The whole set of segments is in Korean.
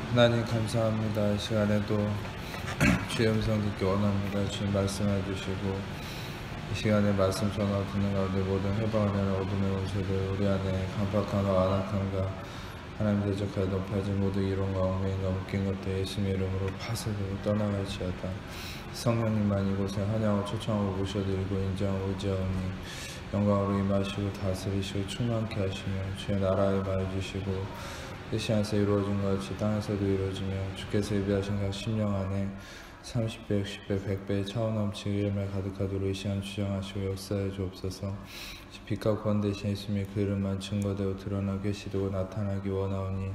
하나님 감사합니다. 이 시간에도 주의 음성 듣기 원합니다. 주님 말씀해 주시고 이 시간에 말씀 전하 듣는 가운데 모든 해방을 내는 어둠의 원수들 우리 안에 강박함과 안악함과 하나님 대적하여 높아진 모든 이론과 얽매임과 묶인 것들 예수님의 이름으로 파쇄되고 떠나갈지어다. 성령님만 이곳에 환영하고 초청하고 모셔드리고 인정하고 의지하오니 영광으로 임하시고 다스리시고 충만케 하시며 주의 나라에 임하여주시고 이 시간에서 이루어진 것 같이 땅에서도 이루어지며 주께서 예비하신 각 심령 안에 30배, 60배, 100배의 차원 넘치게 열매 가득하도록 이 시간 주장하시고 역사해 주옵소서. 빛과 권 대신 예수님의 그 이름만 증거되어 드러나 계시되고 나타나기 원하오니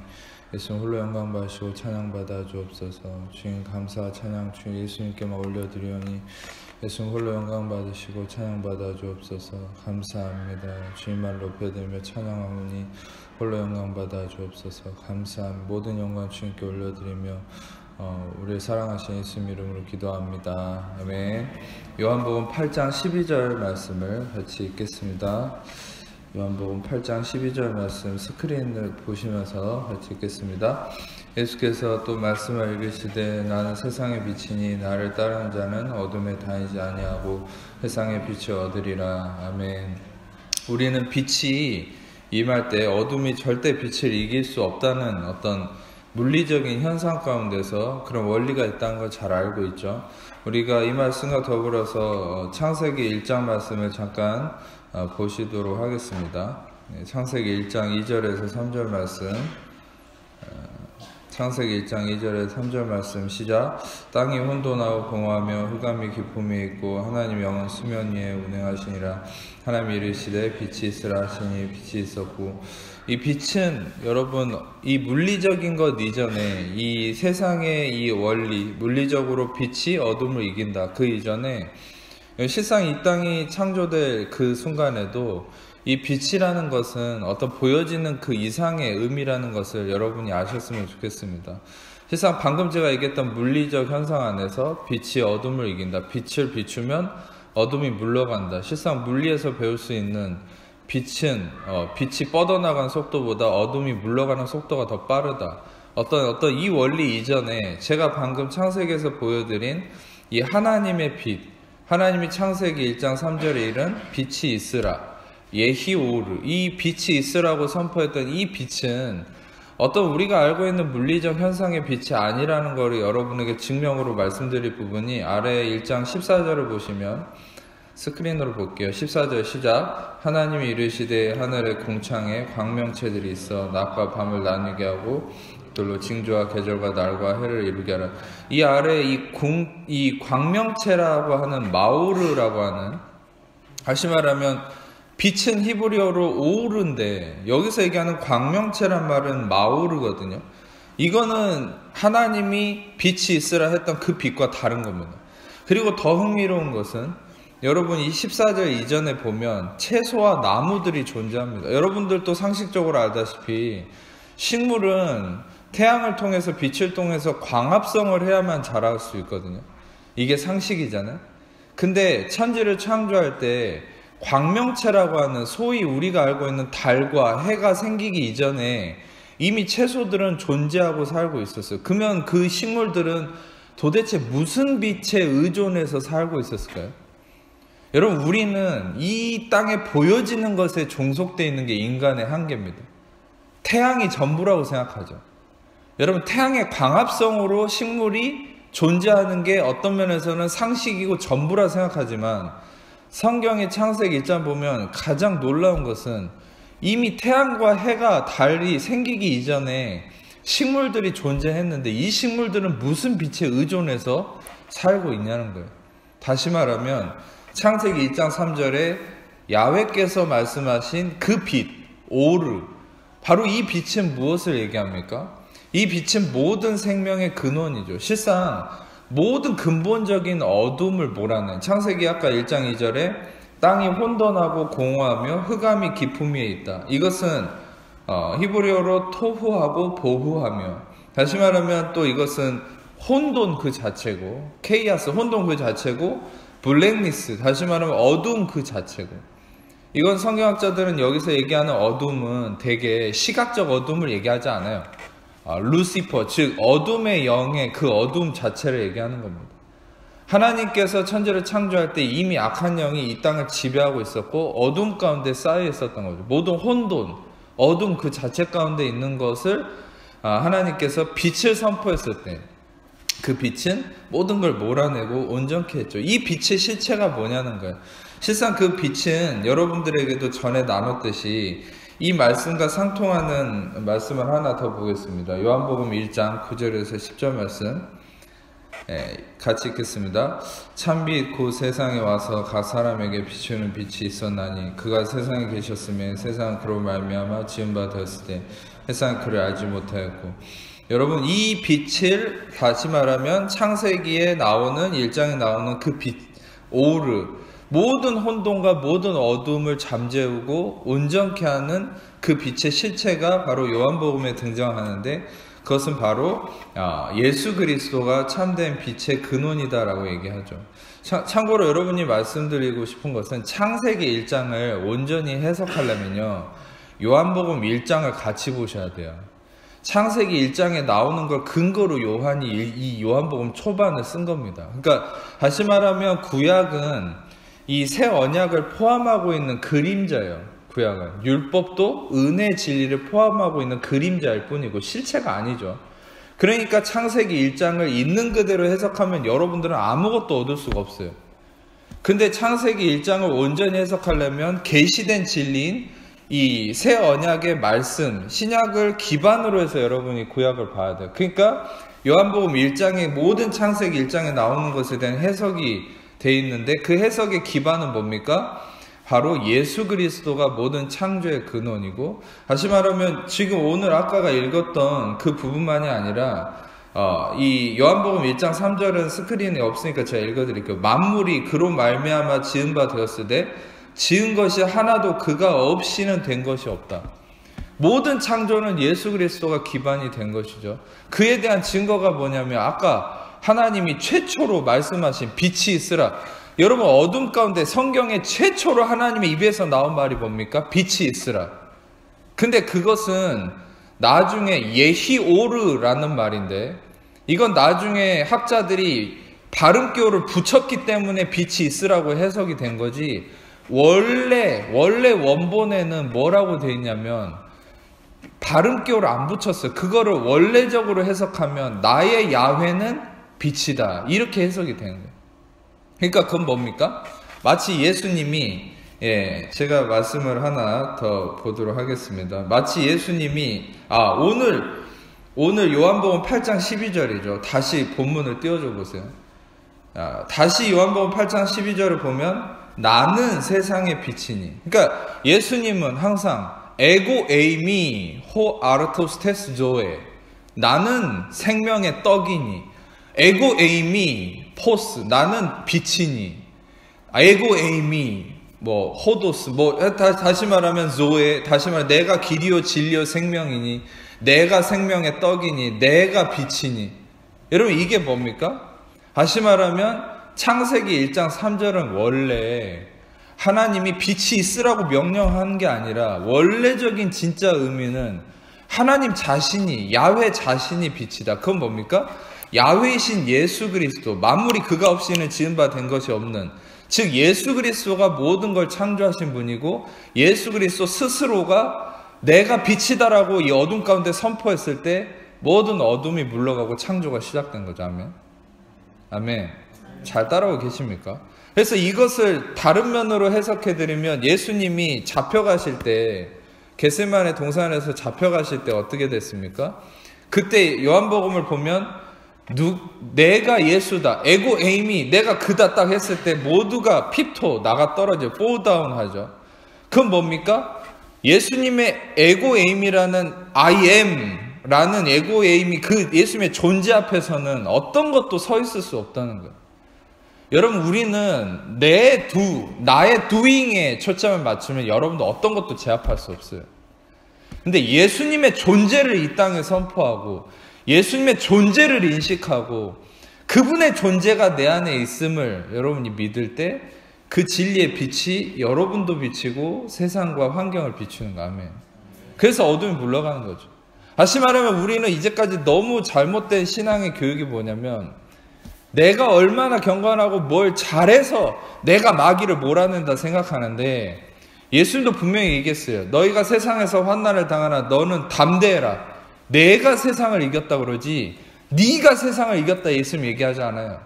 예수님 홀로 영광 받으시고 찬양 받아 주옵소서. 주님 감사 찬양 주 예수님께만 올려드리오니 예수님 홀로 영광 받으시고 찬양 받아 주옵소서. 감사합니다. 주님만 높여드리며 찬양하오니 홀로 영광 받아 주옵소서. 감사합니다. 모든 영광 주님께 올려드리며 우리 사랑하신 예수님 이름으로 기도합니다. 아멘. 요한복음 8장 12절 말씀을 같이 읽겠습니다. 요한복음 8장 12절 말씀 스크린을 보시면서 같이 읽겠습니다. 예수께서 또 말씀을 읽으시되 나는 세상의 빛이니 나를 따르는 자는 어둠에 다니지 아니하고 세상의 빛을 얻으리라. 아멘. 우리는 빛이 임할 때 어둠이 절대 빛을 이길 수 없다는 어떤 물리적인 현상 가운데서 그런 원리가 있다는 걸 잘 알고 있죠. 우리가 이 말씀과 더불어서 창세기 1장 말씀을 잠깐 보시도록 하겠습니다. 창세기 1장 2절에서 3절 말씀, 창세기 1장 2절에서 3절 말씀 시작. 땅이 혼돈하고 공허하며 흑암이 깊음이 있고 하나님 영은 수면 위에 운행하시니라. 하나님이 이르시되 빛이 있으라 하시니 빛이 있었고. 이 빛은 여러분 이 물리적인 것 이전에 이 세상의 이 원리 물리적으로 빛이 어둠을 이긴다. 그 이전에 실상 이 땅이 창조될 그 순간에도 이 빛이라는 것은 어떤 보여지는 그 이상의 의미라는 것을 여러분이 아셨으면 좋겠습니다. 실상 방금 제가 얘기했던 물리적 현상 안에서 빛이 어둠을 이긴다. 빛을 비추면 어둠이 물러간다. 실상 물리에서 배울 수 있는 빛은 빛이 뻗어나가는 속도보다 어둠이 물러가는 속도가 더 빠르다. 어떤 이 원리 이전에 제가 방금 창세기에서 보여드린 이 하나님의 빛, 하나님이 창세기 1장 3절에 이른 빛이 있으라. 예히오르, 이 빛이 있으라고 선포했던 이 빛은 어떤 우리가 알고 있는 물리적 현상의 빛이 아니라는 것을 여러분에게 증명으로 말씀드릴 부분이 아래 1장 14절을 보시면 스크린으로 볼게요. 14절 시작. 하나님이 이르시되 하늘의 공창에 광명체들이 있어 낮과 밤을 나누게 하고 들로 징조와 계절과 날과 해를 이루게 하라. 이 아래 이 광명체라고 하는 마오르라고 하는, 다시 말하면 빛은 히브리어로 오르인데 여기서 얘기하는 광명체란 말은 마오르거든요. 이거는 하나님이 빛이 있으라 했던 그 빛과 다른 겁니다. 그리고 더 흥미로운 것은 여러분 이 14절 이전에 보면 채소와 나무들이 존재합니다. 여러분들도 상식적으로 알다시피 식물은 태양을 통해서 빛을 통해서 광합성을 해야만 자랄 수 있거든요. 이게 상식이잖아요. 근데 천지를 창조할 때 광명체라고 하는 소위 우리가 알고 있는 달과 해가 생기기 이전에 이미 채소들은 존재하고 살고 있었어요. 그러면 그 식물들은 도대체 무슨 빛에 의존해서 살고 있었을까요? 여러분 우리는 이 땅에 보여지는 것에 종속되어 있는 게 인간의 한계입니다. 태양이 전부라고 생각하죠. 여러분 태양의 광합성으로 식물이 존재하는 게 어떤 면에서는 상식이고 전부라 생각하지만 성경의 창세기 1장 보면 가장 놀라운 것은 이미 태양과 해가 달이 생기기 이전에 식물들이 존재했는데 이 식물들은 무슨 빛에 의존해서 살고 있냐는 거예요. 다시 말하면 창세기 1장 3절에 야훼께서 말씀하신 그 빛, 오르, 바로 이 빛은 무엇을 얘기합니까? 이 빛은 모든 생명의 근원이죠. 실상 모든 근본적인 어둠을 몰아낸, 창세기 아까 1장 2절에 땅이 혼돈하고 공허하며 흑암이 깊음 위에 있다. 이것은 히브리어로 토후하고 보후하며, 다시 말하면 또 이것은 혼돈 그 자체고, 케이아스 혼돈 그 자체고, 블랙니스 다시 말하면 어둠 그 자체고, 이건 성경학자들은 여기서 얘기하는 어둠은 되게 시각적 어둠을 얘기하지 않아요. 루시퍼, 즉 어둠의 영의 그 어둠 자체를 얘기하는 겁니다. 하나님께서 천지를 창조할 때 이미 악한 영이 이 땅을 지배하고 있었고 어둠 가운데 쌓여 있었던 거죠. 모든 혼돈, 어둠 그 자체 가운데 있는 것을 하나님께서 빛을 선포했을 때 그 빛은 모든 걸 몰아내고 온전케 했죠. 이 빛의 실체가 뭐냐는 거예요. 실상 그 빛은 여러분들에게도 전에 나눴듯이 이 말씀과 상통하는 말씀을 하나 더 보겠습니다. 요한복음 1장 9절에서 10절 말씀 같이 읽겠습니다. 참빛 곧 세상에 와서 각 사람에게 비추는 빛이 있었나니 그가 세상에 계셨으면 세상은 그로 말미암아 지은 바 되었을 때 세상은 그를 알지 못하였고, 여러분 이 빛을 다시 말하면 창세기에 나오는 1장에 나오는 그 빛 오르, 모든 혼돈과 모든 어둠을 잠재우고 온전케 하는 그 빛의 실체가 바로 요한복음에 등장하는데, 그것은 바로 예수 그리스도가 참된 빛의 근원이다라고 얘기하죠. 참고로 여러분이 말씀드리고 싶은 것은 창세기 1장을 온전히 해석하려면요, 요한복음 1장을 같이 보셔야 돼요. 창세기 1장에 나오는 걸 근거로 요한이 이 요한복음 초반을 쓴 겁니다. 그러니까 다시 말하면 구약은 이 새 언약을 포함하고 있는 그림자예요. 구약은 율법도 은혜 진리를 포함하고 있는 그림자일 뿐이고 실체가 아니죠. 그러니까 창세기 1장을 있는 그대로 해석하면 여러분들은 아무것도 얻을 수가 없어요. 근데 창세기 1장을 온전히 해석하려면 계시된 진리인 이 새 언약의 말씀, 신약을 기반으로 해서 여러분이 구약을 봐야 돼요. 그러니까 요한복음 1장의 모든 창세기 1장에 나오는 것에 대한 해석이 돼 있는데, 그 해석의 기반은 뭡니까? 바로 예수 그리스도가 모든 창조의 근원이고, 다시 말하면 지금 오늘 아까가 읽었던 그 부분만이 아니라 이 요한복음 1장 3절은 스크린에 없으니까 제가 읽어드릴게요. 만물이 그로 말미암아 지은 바 되었을 때 지은 것이 하나도 그가 없이는 된 것이 없다. 모든 창조는 예수 그리스도가 기반이 된 것이죠. 그에 대한 증거가 뭐냐면 아까 하나님이 최초로 말씀하신 빛이 있으라. 여러분 어둠 가운데 성경에 최초로 하나님의 입에서 나온 말이 뭡니까? 빛이 있으라. 근데 그것은 나중에 예히오르라는 말인데, 이건 나중에 학자들이 발음교를 붙였기 때문에 빛이 있으라고 해석이 된 거지, 원래 원본에는 뭐라고 되어 있냐면 발음교를 안 붙였어요. 그거를 원래적으로 해석하면 나의 야훼는 빛이다, 이렇게 해석이 되는 거예요. 그러니까 그건 뭡니까? 마치 예수님이, 제가 말씀을 하나 더 보도록 하겠습니다. 마치 예수님이 오늘 요한복음 8장 12절이죠. 다시 본문을 띄워줘 보세요. 다시 요한복음 8장 12절을 보면 나는 세상의 빛이니. 그러니까 예수님은 항상 에고 에이미 호 아르토스 테스 조에, 나는 생명의 떡이니, 에고 에이미 포스, 나는 빛이니, 에고 에이미 뭐 호도스, 다시 말하면 조에, 다시 말하면 내가 길이요 진리요 생명이니, 내가 생명의 떡이니, 내가 빛이니. 여러분 이게 뭡니까? 다시 말하면 창세기 1장 3절은 원래 하나님이 빛이 있으라고 명령한 게 아니라, 원래적인 진짜 의미는 하나님 자신이, 야훼 자신이 빛이다. 그건 뭡니까? 야훼이신 예수 그리스도, 만물이 그가 없이는 지은 바 된 것이 없는, 즉 예수 그리스도가 모든 걸 창조하신 분이고, 예수 그리스도 스스로가 내가 빛이다라고 이 어둠 가운데 선포했을 때 모든 어둠이 물러가고 창조가 시작된 거죠. 아멘. 아멘. 잘 따라오고 계십니까? 그래서 이것을 다른 면으로 해석해드리면, 예수님이 잡혀가실 때, 겟세마네 동산에서 잡혀가실 때 어떻게 됐습니까? 그때 요한복음을 보면 내가 예수다, 에고 에이미, 내가 그다 딱 했을 때 모두가 핍토 나가 떨어져 fall down 하죠. 그건 뭡니까? 예수님의 에고 에이미라는 I am 라는 에고 에이미, 그 예수님의 존재 앞에서는 어떤 것도 서 있을 수 없다는 거예요. 여러분 우리는 나의 doing에 초점을 맞추면 여러분도 어떤 것도 제압할 수 없어요. 근데 예수님의 존재를 이 땅에 선포하고 예수님의 존재를 인식하고 그분의 존재가 내 안에 있음을 여러분이 믿을 때 그 진리의 빛이 여러분도 비치고 세상과 환경을 비추는 거. 아멘. 그래서 어둠이 물러가는 거죠. 다시 말하면 우리는 이제까지 너무 잘못된 신앙의 교육이 뭐냐면, 내가 얼마나 경건하고 뭘 잘해서 내가 마귀를 몰아낸다 생각하는데, 예수님도 분명히 얘기했어요. 너희가 세상에서 환난을 당하나 너는 담대해라. 내가 세상을 이겼다 그러지 네가 세상을 이겼다 예수님 얘기하지 않아요.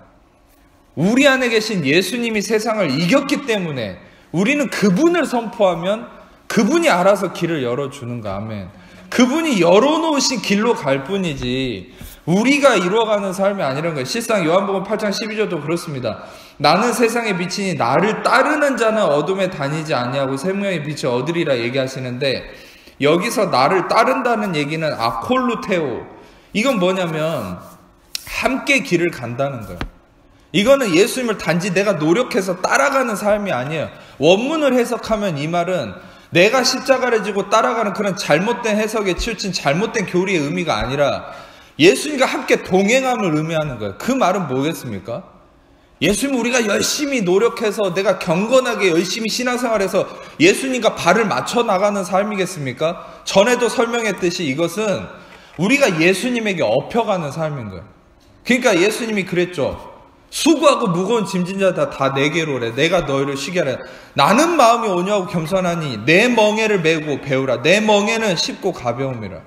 우리 안에 계신 예수님이 세상을 이겼기 때문에 우리는 그분을 선포하면 그분이 알아서 길을 열어주는가. 아멘. 그분이 열어놓으신 길로 갈 뿐이지 우리가 이루어가는 삶이 아니라는 거예요. 실상 요한복음 8장 12절도 그렇습니다. 나는 세상의 빛이니 나를 따르는 자는 어둠에 다니지 아니하고 생명의 빛을 얻으리라 얘기하시는데, 여기서 나를 따른다는 얘기는 아콜루테오, 이건 뭐냐면 함께 길을 간다는 거예요. 이거는 예수님을 단지 내가 노력해서 따라가는 삶이 아니에요. 원문을 해석하면 이 말은 내가 십자가를 지고 따라가는 그런 잘못된 해석에 치우친 잘못된 교리의 의미가 아니라 예수님과 함께 동행함을 의미하는 거예요. 그 말은 뭐겠습니까? 예수님, 우리가 열심히 노력해서 내가 경건하게 열심히 신앙생활해서 예수님과 발을 맞춰 나가는 삶이겠습니까? 전에도 설명했듯이 이것은 우리가 예수님에게 업혀가는 삶인 거예요. 그러니까 예수님이 그랬죠. 수고하고 무거운 짐진 자 다 내게로 오래. 내가 너희를 쉬게 하라. 나는 마음이 온유하고 겸손하니 내 멍에를 메고 배우라. 내 멍에는 쉽고 가벼움이라.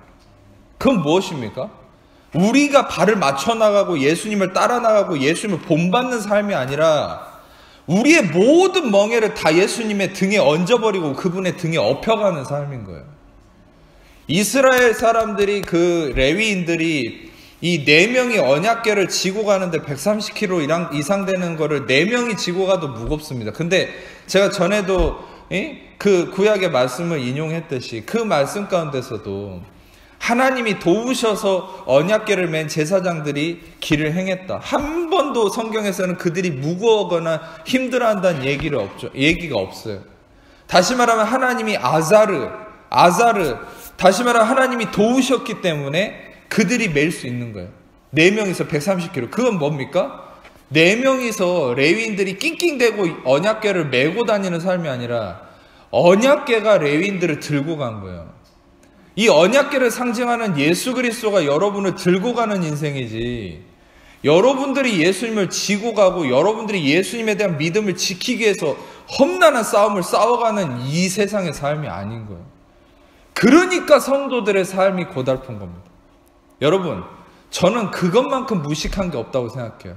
그건 무엇입니까? 우리가 발을 맞춰 나가고 예수님을 따라 나가고 예수님을 본받는 삶이 아니라 우리의 모든 멍에를 다 예수님의 등에 얹어버리고 그분의 등에 업혀가는 삶인 거예요. 이스라엘 사람들이, 그 레위인들이 이 4명이 언약궤를 지고 가는데 130kg 이상 되는 거를 4명이 지고 가도 무겁습니다. 근데 제가 전에도 그 구약의 말씀을 인용했듯이 그 말씀 가운데서도 하나님이 도우셔서 언약궤를 맨 제사장들이 길을 행했다. 한 번도 성경에서는 그들이 무거워하거나 힘들어한다는 얘기가 없어요. 다시 말하면 하나님이 아자르, 다시 말하면 하나님이 도우셨기 때문에 그들이 맬 수 있는 거예요. 4명이서 130kg. 그건 뭡니까? 4명이서 레위인들이 낑낑대고 언약궤를 메고 다니는 삶이 아니라 언약궤가 레위인들을 들고 간 거예요. 이 언약궤를 상징하는 예수 그리스도가 여러분을 들고 가는 인생이지, 여러분들이 예수님을 지고 가고 여러분들이 예수님에 대한 믿음을 지키기 위해서 험난한 싸움을 싸워가는 이 세상의 삶이 아닌 거예요. 그러니까 성도들의 삶이 고달픈 겁니다. 여러분, 저는 그것만큼 무식한 게 없다고 생각해요.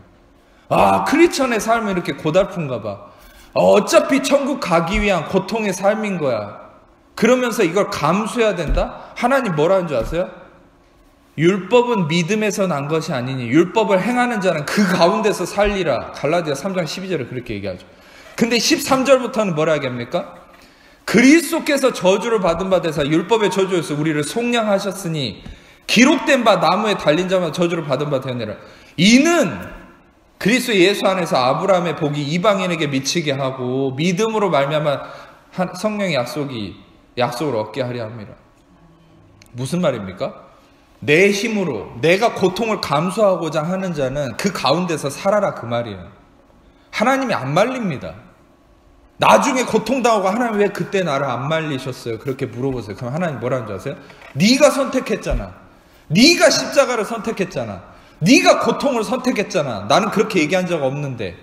크리스천의 삶은 이렇게 고달픈가 봐. 어차피 천국 가기 위한 고통의 삶인 거야. 그러면서 이걸 감수해야 된다? 하나님 뭐라는 줄 아세요? 율법은 믿음에서 난 것이 아니니 율법을 행하는 자는 그 가운데서 살리라. 갈라디아 3장 12절에 그렇게 얘기하죠. 근데 13절부터는 뭐라 얘기합니까? 그리스도께서 저주를 받은 바 되사 율법의 저주에서 우리를 속량하셨으니 기록된 바 나무에 달린 자마다 저주를 받은 바 되느니라. 이는 그리스도 예수 안에서 아브라함의 복이 이방인에게 미치게 하고 믿음으로 말미암아 성령의 약속을 얻게 하려 합니다. 무슨 말입니까? 내 힘으로 내가 고통을 감수하고자 하는 자는 그 가운데서 살아라, 그 말이에요. 하나님이 안 말립니다. 나중에 고통당하고 하나님 왜 그때 나를 안 말리셨어요? 그렇게 물어보세요. 그럼 하나님 뭐라는 줄 아세요? 네가 선택했잖아. 네가 십자가를 선택했잖아. 네가 고통을 선택했잖아. 나는 그렇게 얘기한 적 없는데.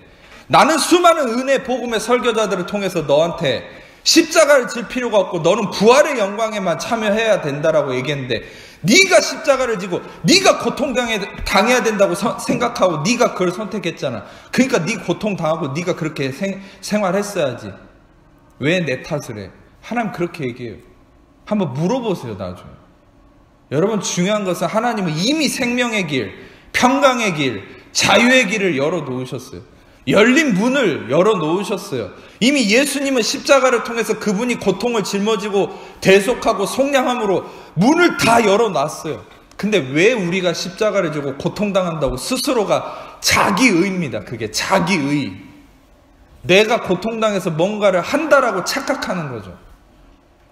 나는 수많은 은혜 복음의 설교자들을 통해서 너한테 십자가를 질 필요가 없고 너는 부활의 영광에만 참여해야 된다라고 얘기했는데, 네가 십자가를 지고 네가 고통당해야 된다고 생각하고 네가 그걸 선택했잖아. 그러니까 네 고통당하고 네가 그렇게 생활했어야지. 왜 내 탓을 해? 하나님 그렇게 얘기해요. 한번 물어보세요, 나중에. 여러분, 중요한 것은 하나님은 이미 생명의 길, 평강의 길, 자유의 길을 열어놓으셨어요. 열린 문을 열어놓으셨어요. 이미 예수님은 십자가를 통해서 그분이 고통을 짊어지고 대속하고 속량함으로 문을 다 열어놨어요. 근데 왜 우리가 십자가를 지고 고통당한다고 스스로가 자기의입니다. 그게 자기의. 내가 고통당해서 뭔가를 한다라고 착각하는 거죠.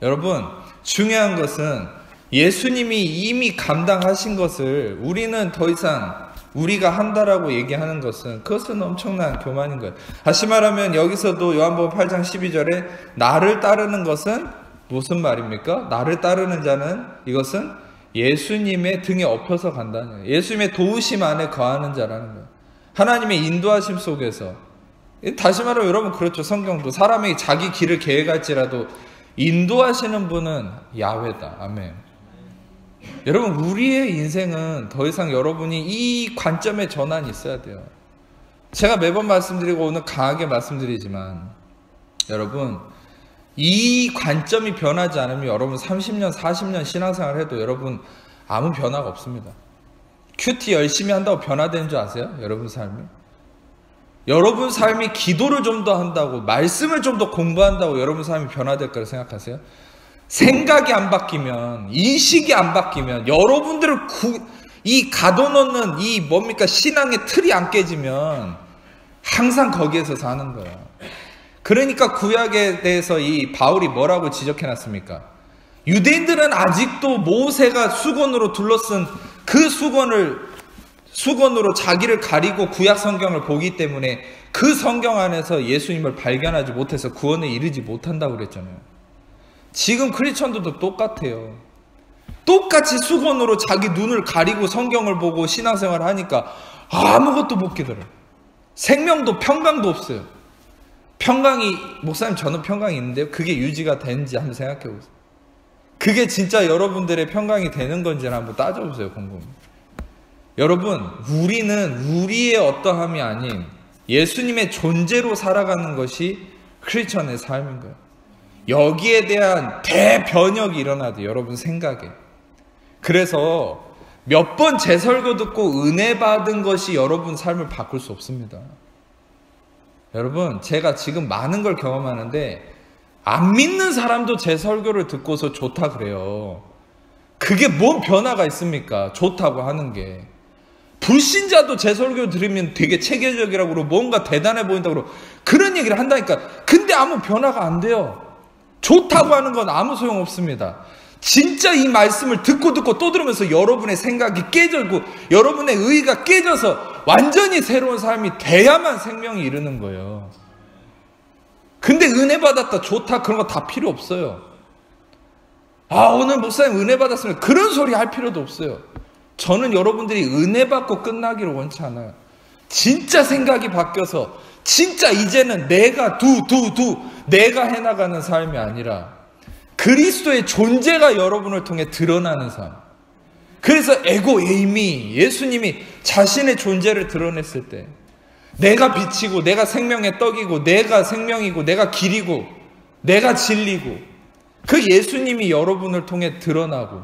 여러분, 중요한 것은 예수님이 이미 감당하신 것을 우리는 더 이상 우리가 한다라고 얘기하는 것은, 그것은 엄청난 교만인 거예요. 다시 말하면 여기서도 요한복음 8장 12절에 나를 따르는 것은 무슨 말입니까? 나를 따르는 자는, 이것은 예수님의 등에 업혀서 간다는 거예요. 예수님의 도우심 안에 거하는 자라는 거예요. 하나님의 인도하심 속에서. 다시 말하면 여러분 그렇죠. 성경도 사람에게 자기 길을 계획할지라도 인도하시는 분은 야훼다. 아멘. 여러분 우리의 인생은 더 이상 여러분이 이 관점의 전환이 있어야 돼요. 제가 매번 말씀드리고 오늘 강하게 말씀드리지만 여러분 이 관점이 변하지 않으면 여러분 30년 40년 신앙생활 해도 여러분 아무 변화가 없습니다. 큐티 열심히 한다고 변화되는 줄 아세요? 여러분 삶이? 여러분 삶이 기도를 좀 더 한다고 말씀을 좀 더 공부한다고 여러분 삶이 변화될 거라고 생각하세요? 생각이 안 바뀌면 인식이 안 바뀌면 여러분들을 이 가둬놓는 이 뭡니까 신앙의 틀이 안 깨지면 항상 거기에서 사는 거예요. 그러니까 구약에 대해서 이 바울이 뭐라고 지적해놨습니까? 유대인들은 아직도 모세가 수건으로 둘러쓴 그 수건으로 자기를 가리고 구약 성경을 보기 때문에 그 성경 안에서 예수님을 발견하지 못해서 구원에 이르지 못한다고 그랬잖아요. 지금 크리스천들도 똑같아요. 똑같이 수건으로 자기 눈을 가리고 성경을 보고 신앙생활을 하니까 아무것도 못 깨달아요. 생명도 평강도 없어요. 평강이, 목사님 저는 평강이 있는데요. 그게 유지가 되는지 한번 생각해 보세요. 그게 진짜 여러분들의 평강이 되는 건지를 한번 따져보세요. 궁금해요. 여러분 우리는 우리의 어떠함이 아닌 예수님의 존재로 살아가는 것이 크리스천의 삶인 거예요. 여기에 대한 대변혁이 일어나야 돼요. 여러분 생각에. 그래서 몇 번 제 설교 듣고 은혜 받은 것이 여러분 삶을 바꿀 수 없습니다. 여러분 제가 지금 많은 걸 경험하는데 안 믿는 사람도 제 설교를 듣고서 좋다 그래요. 그게 뭔 변화가 있습니까? 좋다고 하는 게. 불신자도 제 설교 들으면 되게 체계적이라고 그러고 뭔가 대단해 보인다고 그러고 그런 얘기를 한다니까. 근데 아무 변화가 안 돼요. 좋다고 하는 건 아무 소용없습니다. 진짜 이 말씀을 듣고 또 들으면서 여러분의 생각이 깨지고 여러분의 의의가 깨져서 완전히 새로운 삶이 돼야만 생명이 이르는 거예요. 근데 은혜 받았다 좋다 그런 거 다 필요 없어요. 아 오늘 목사님 은혜 받았으면 그런 소리 할 필요도 없어요. 저는 여러분들이 은혜 받고 끝나기를 원치 않아요. 진짜 생각이 바뀌어서 진짜 이제는 내가 내가 해나가는 삶이 아니라 그리스도의 존재가 여러분을 통해 드러나는 삶. 그래서 에고 에이미 예수님이 자신의 존재를 드러냈을 때 내가 빛이고 내가 생명의 떡이고 내가 생명이고 내가 길이고 내가 진리고 그 예수님이 여러분을 통해 드러나고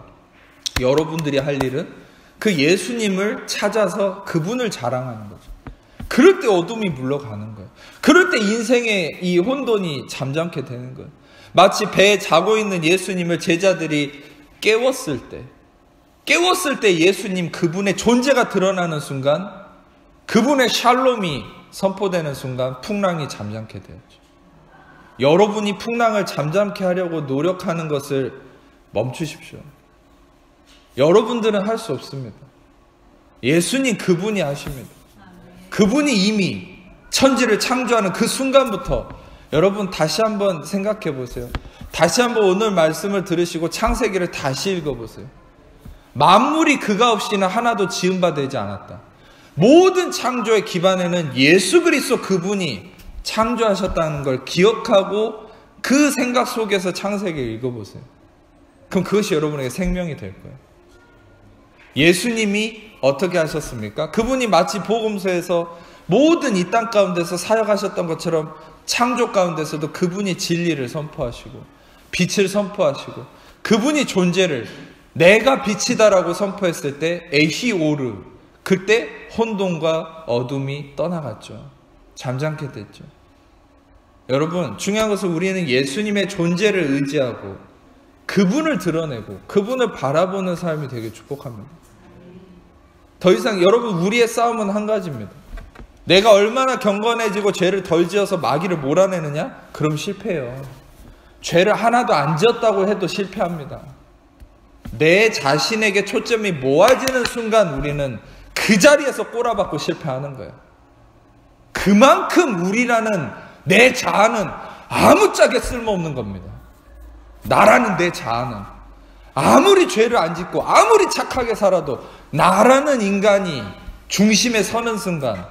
여러분들이 할 일은 그 예수님을 찾아서 그분을 자랑하는 거죠. 그럴 때 어둠이 물러가는 거예요. 그럴 때 인생의 이 혼돈이 잠잠게 되는 거예요. 마치 배에 자고 있는 예수님을 제자들이 깨웠을 때 예수님 그분의 존재가 드러나는 순간 그분의 샬롬이 선포되는 순간 풍랑이 잠잠게 되었죠. 여러분이 풍랑을 잠잠케 하려고 노력하는 것을 멈추십시오. 여러분들은 할 수 없습니다. 예수님 그분이 하십니다. 그분이 이미 천지를 창조하는 그 순간부터 여러분 다시 한번 생각해 보세요. 다시 한번 오늘 말씀을 들으시고 창세기를 다시 읽어보세요. 만물이 그가 없이는 하나도 지은 바 되지 않았다. 모든 창조의 기반에는 예수 그리스도 그분이 창조하셨다는 걸 기억하고 그 생각 속에서 창세기를 읽어보세요. 그럼 그것이 여러분에게 생명이 될 거예요. 예수님이 어떻게 하셨습니까? 그분이 마치 복음서에서 모든 이 땅 가운데서 사역하셨던 것처럼 창조 가운데서도 그분이 진리를 선포하시고 빛을 선포하시고 그분이 존재를 내가 빛이다라고 선포했을 때 에히오르 그때 혼돈과 어둠이 떠나갔죠. 잠잠게 됐죠. 여러분 중요한 것은 우리는 예수님의 존재를 의지하고 그분을 드러내고 그분을 바라보는 삶이 되게 축복합니다. 더 이상 여러분 우리의 싸움은 한 가지입니다. 내가 얼마나 경건해지고 죄를 덜 지어서 마귀를 몰아내느냐? 그럼 실패해요. 죄를 하나도 안 지었다고 해도 실패합니다. 내 자신에게 초점이 모아지는 순간 우리는 그 자리에서 꼬라박고 실패하는 거예요. 그만큼 우리라는 내 자아는 아무짝에 쓸모없는 겁니다. 나라는 내 자아는 아무리 죄를 안 짓고 아무리 착하게 살아도 나라는 인간이 중심에 서는 순간,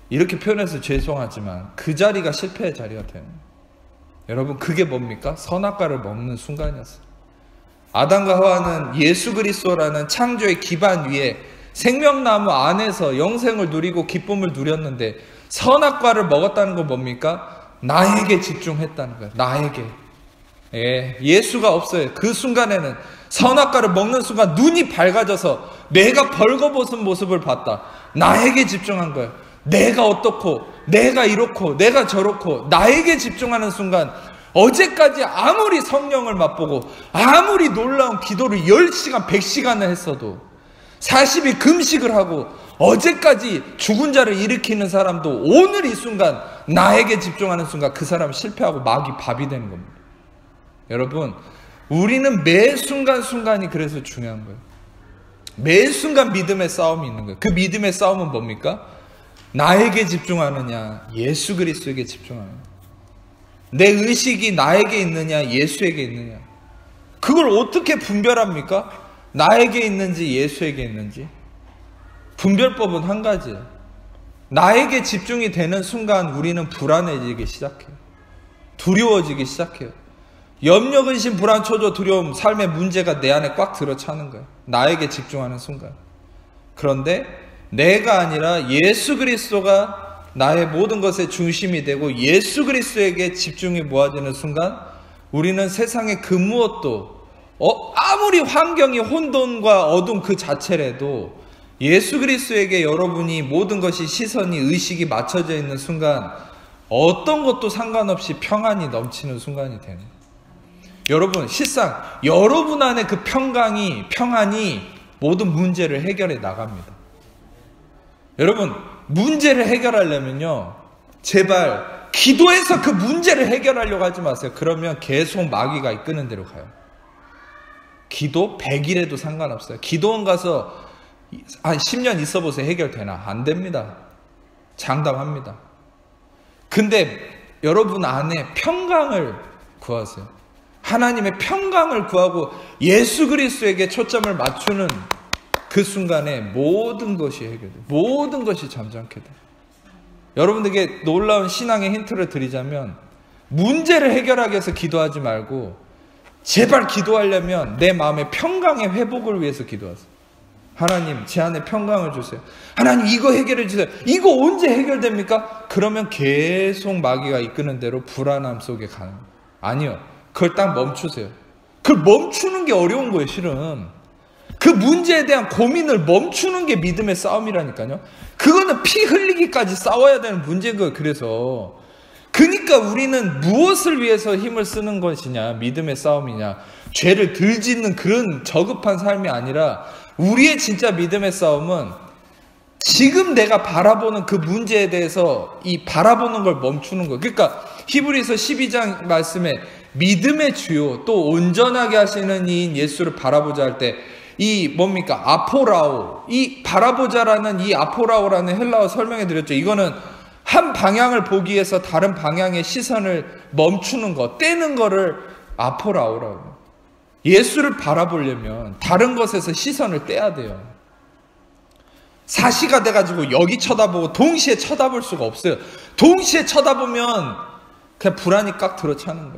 이렇게 표현해서 죄송하지만 그 자리가 실패의 자리가 되는 거예요. 여러분, 그게 뭡니까? 선악과를 먹는 순간이었어요. 아담과 하와는 예수 그리스도라는 창조의 기반 위에 생명나무 안에서 영생을 누리고 기쁨을 누렸는데, 선악과를 먹었다는 건 뭡니까? 나에게 집중했다는 거예요. 나에게. 예수가 없어요. 그 순간에는 선악과를 먹는 순간 눈이 밝아져서 내가 벌거벗은 모습을 봤다. 나에게 집중한 거예요. 내가 어떻고, 내가 이렇고, 내가 저렇고, 나에게 집중하는 순간, 어제까지 아무리 성령을 맛보고 아무리 놀라운 기도를 10시간, 100시간을 했어도, 40일 금식을 하고 어제까지 죽은 자를 일으키는 사람도 오늘 이 순간 나에게 집중하는 순간 그 사람은 실패하고 막이 밥이 되는 겁니다. 여러분, 우리는 매 순간순간이 그래서 중요한 거예요. 매 순간 믿음의 싸움이 있는 거예요. 그 믿음의 싸움은 뭡니까? 나에게 집중하느냐, 예수 그리스도에게 집중하느냐. 내 의식이 나에게 있느냐, 예수에게 있느냐. 그걸 어떻게 분별합니까? 나에게 있는지 예수에게 있는지. 분별법은 한 가지예요. 나에게 집중이 되는 순간 우리는 불안해지기 시작해요. 두려워지기 시작해요. 염려, 근심, 불안, 초조, 두려움, 삶의 문제가 내 안에 꽉 들어차는 거예요. 나에게 집중하는 순간. 그런데 내가 아니라 예수 그리스도가 나의 모든 것의 중심이 되고 예수 그리스도에게 집중이 모아지는 순간, 우리는 세상의 그 무엇도, 아무리 환경이 혼돈과 어둠 그 자체라도 예수 그리스도에게 여러분이 모든 것이, 시선이, 의식이 맞춰져 있는 순간 어떤 것도 상관없이 평안이 넘치는 순간이 되는 거예요. 여러분, 실상 여러분 안에 그 평안이 모든 문제를 해결해 나갑니다. 여러분, 문제를 해결하려면요, 제발 기도해서 그 문제를 해결하려고 하지 마세요. 그러면 계속 마귀가 이끄는 대로 가요. 기도 100일에도 상관없어요. 기도원 가서 한 10년 있어 보세요. 해결되나? 안 됩니다. 장담합니다. 근데 여러분 안에 평강을 구하세요. 하나님의 평강을 구하고 예수 그리스도에게 초점을 맞추는 그 순간에 모든 것이 해결돼요. 모든 것이 잠잠케 돼요. 여러분들에게 놀라운 신앙의 힌트를 드리자면, 문제를 해결하기 위해서 기도하지 말고 제발 기도하려면 내 마음의 평강의 회복을 위해서 기도하세요. 하나님, 제 안에 평강을 주세요. 하나님, 이거 해결해 주세요. 이거 언제 해결됩니까? 그러면 계속 마귀가 이끄는 대로 불안함 속에 가는 거예요. 아니요, 그걸 딱 멈추세요. 그걸 멈추는 게 어려운 거예요. 실은 그 문제에 대한 고민을 멈추는 게 믿음의 싸움이라니까요. 그거는 피 흘리기까지 싸워야 되는 문제인 거예요. 그러니까 우리는 무엇을 위해서 힘을 쓰는 것이냐, 믿음의 싸움이냐, 죄를 덜 짓는 그런 저급한 삶이 아니라, 우리의 진짜 믿음의 싸움은 지금 내가 바라보는 그 문제에 대해서 이 바라보는 걸 멈추는 거예요. 그러니까 히브리서 12장 말씀에 믿음의 주요 또 온전하게 하시는 이인 예수를 바라보자 할 때, 이 뭡니까? 아포라오. 이 바라보자라는 이 아포라오라는 헬라어 설명해 드렸죠. 이거는 한 방향을 보기 위해서 다른 방향의 시선을 멈추는 것, 떼는 거를 아포라오라고. 예수를 바라보려면 다른 것에서 시선을 떼야 돼요. 사시가 돼가지고 여기 쳐다보고 동시에 쳐다볼 수가 없어요. 동시에 쳐다보면 그냥 불안이 꽉 들어차는